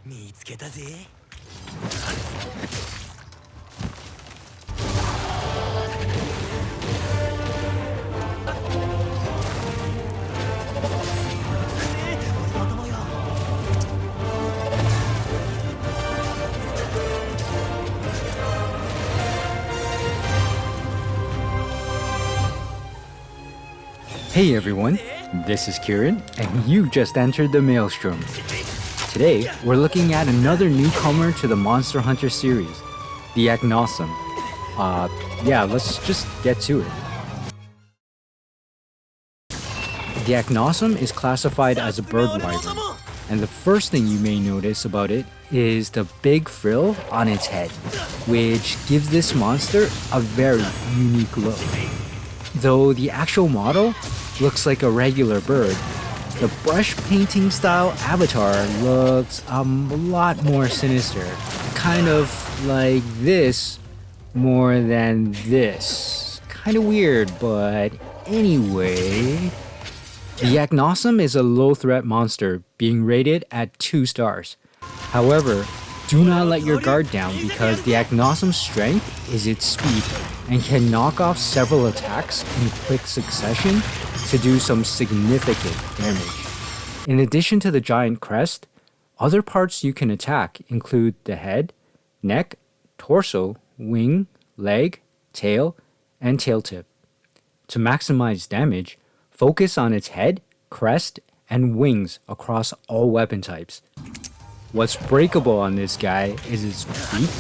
Hey everyone, this is Kieran, and you just entered the Maelstrom. Today, we're looking at another newcomer to the Monster Hunter series, the Aknosom. Yeah, let's just get to it. The Aknosom is classified as a bird wyvern, and the first thing you may notice about it is the big frill on its head, which gives this monster a very unique look. Though the actual model looks like a regular bird, the brush painting style avatar looks a lot more sinister. Kind of like this more than this. Kind of weird, but anyway. The Aknosom is a low threat monster, being rated at 2 stars. However, do not let your guard down because the Aknosom's strength is its speed and can knock off several attacks in quick succession to do some significant damage. In addition to the giant crest, other parts you can attack include the head, neck, torso, wing, leg, tail, and tail tip. To maximize damage, focus on its head, crest, and wings across all weapon types. What's breakable on this guy is its beak,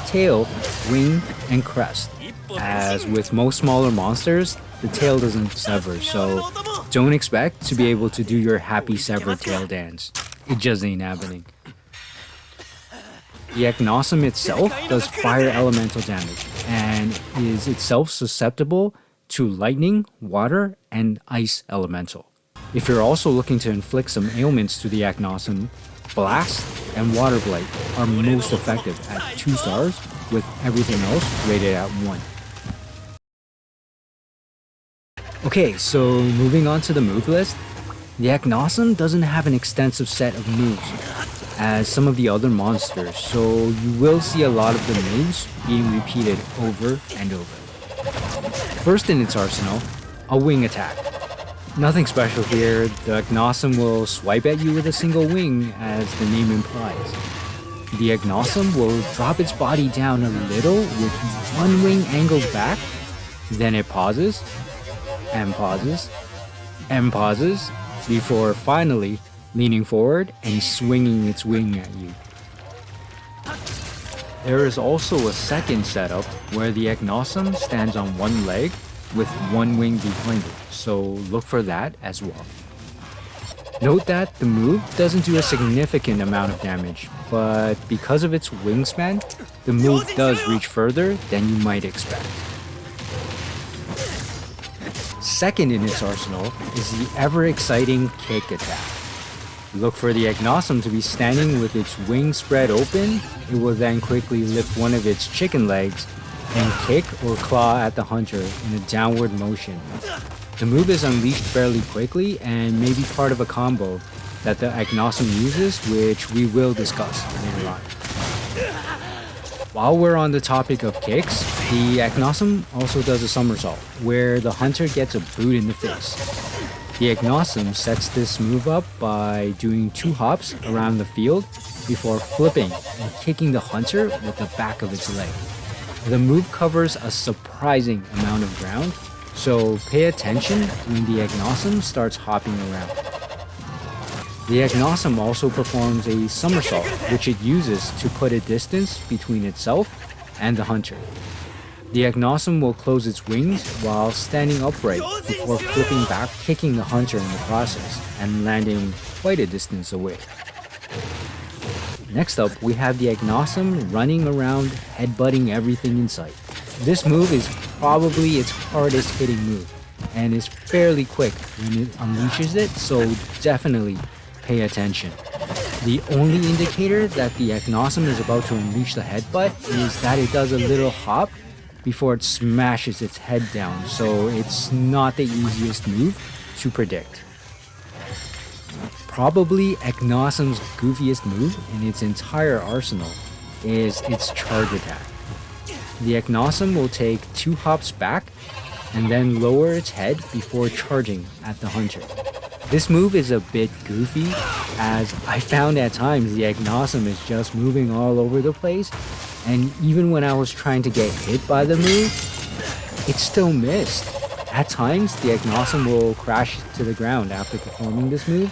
tail, wing, and crest. As with most smaller monsters, the tail doesn't sever, so don't expect to be able to do your happy severed tail dance. It just ain't happening. The Aknosom itself does fire elemental damage and is itself susceptible to lightning, water, and ice elemental. If you're also looking to inflict some ailments to the Aknosom, Blast and Water Blight are most effective at 2 stars, with everything else rated at 1. Okay, so moving on to the move list, the Aknosom doesn't have an extensive set of moves as some of the other monsters, so you will see a lot of the moves being repeated over and over. First in its arsenal, a wing attack. Nothing special here, the Aknosom will swipe at you with a single wing as the name implies. The Aknosom will drop its body down a little with one wing angled back, then it pauses, and pauses, and pauses, before finally leaning forward and swinging its wing at you. There is also a second setup where the Aknosom stands on one leg with one wing behind it, so look for that as well. Note that the move doesn't do a significant amount of damage, but because of its wingspan, the move does reach further than you might expect. Second in its arsenal is the ever-exciting kick attack. Look for the Aknosom to be standing with its wings spread open. It will then quickly lift one of its chicken legs and kick or claw at the hunter in a downward motion. The move is unleashed fairly quickly and may be part of a combo that the Aknosom uses, which we will discuss later on. While we're on the topic of kicks, the Aknosom also does a somersault, where the hunter gets a boot in the face. The Aknosom sets this move up by doing 2 hops around the field before flipping and kicking the hunter with the back of its leg. The move covers a surprising amount of ground, so pay attention when the Aknosom starts hopping around. The Aknosom also performs a somersault, which it uses to put a distance between itself and the hunter. The Aknosom will close its wings while standing upright before flipping back, kicking the hunter in the process, and landing quite a distance away. Next up, we have the Aknosom running around, headbutting everything in sight. This move is probably its hardest hitting move, and is fairly quick when it unleashes it, so definitely pay attention. The only indicator that the Aknosom is about to unleash the headbutt is that it does a little hop before it smashes its head down, so it's not the easiest move to predict. Probably Aknosom's goofiest move in its entire arsenal is its charge attack. The Aknosom will take 2 hops back and then lower its head before charging at the hunter. This move is a bit goofy, as I found at times the Aknosom is just moving all over the place, and even when I was trying to get hit by the move, it still missed. At times, the Aknosom will crash to the ground after performing this move,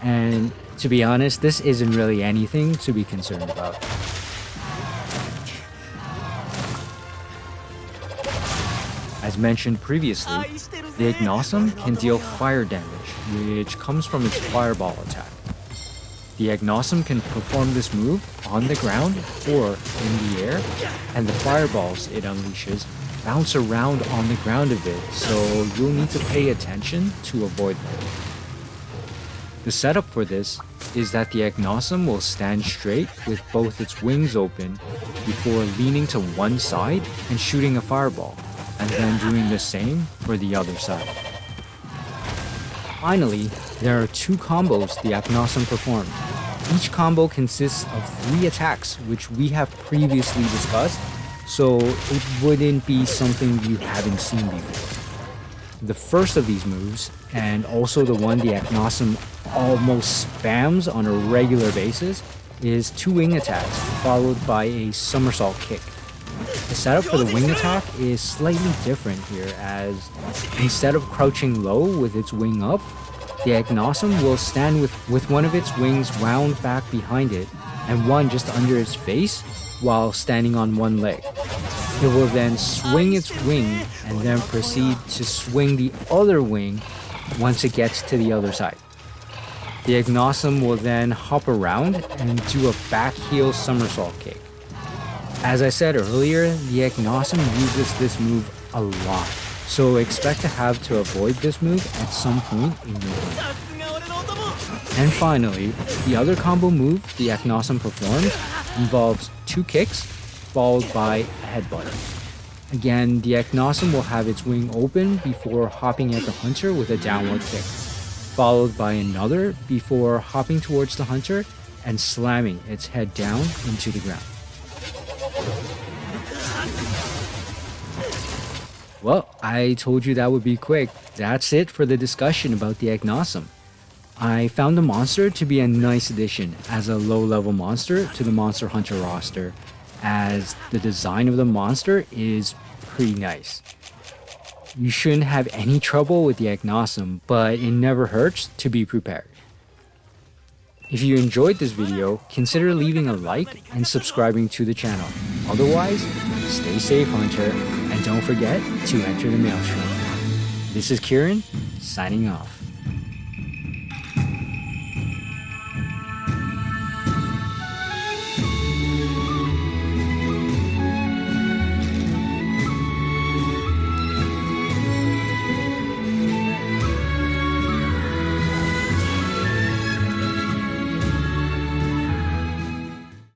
and to be honest, this isn't really anything to be concerned about. As mentioned previously, the Aknosom can deal fire damage, which comes from its fireball attack. The Aknosom can perform this move on the ground or in the air, and the fireballs it unleashes bounce around on the ground a bit, so you'll need to pay attention to avoid them. The setup for this is that the Aknosom will stand straight with both its wings open before leaning to one side and shooting a fireball, and then doing the same for the other side. Finally, there are 2 combos the Aknosom performs. Each combo consists of 3 attacks, which we have previously discussed, so it wouldn't be something you haven't seen before. The first of these moves, and also the one the Aknosom almost spams on a regular basis, is 2 wing attacks followed by a somersault kick. The setup for the wing attack is slightly different here, as instead of crouching low with its wing up, the Aknosom will stand with one of its wings wound back behind it and one just under its face while standing on one leg. It will then swing its wing and then proceed to swing the other wing once it gets to the other side. The Aknosom will then hop around and do a backheel somersault kick. As I said earlier, the Aknosom uses this move a lot, so expect to have to avoid this move at some point in your game. And finally, the other combo move the Aknosom performs involves 2 kicks followed by a headbutt. Again, the Aknosom will have its wing open before hopping at the hunter with a downward kick, followed by another before hopping towards the hunter and slamming its head down into the ground. Well, I told you that would be quick. That's it for the discussion about the Aknosom. I found the monster to be a nice addition as a low-level monster to the Monster Hunter roster, as the design of the monster is pretty nice. You shouldn't have any trouble with the Aknosom, but it never hurts to be prepared. If you enjoyed this video, consider leaving a like and subscribing to the channel. Otherwise, stay safe, Hunter, and don't forget to enter the maelstrom. This is Kieran, signing off.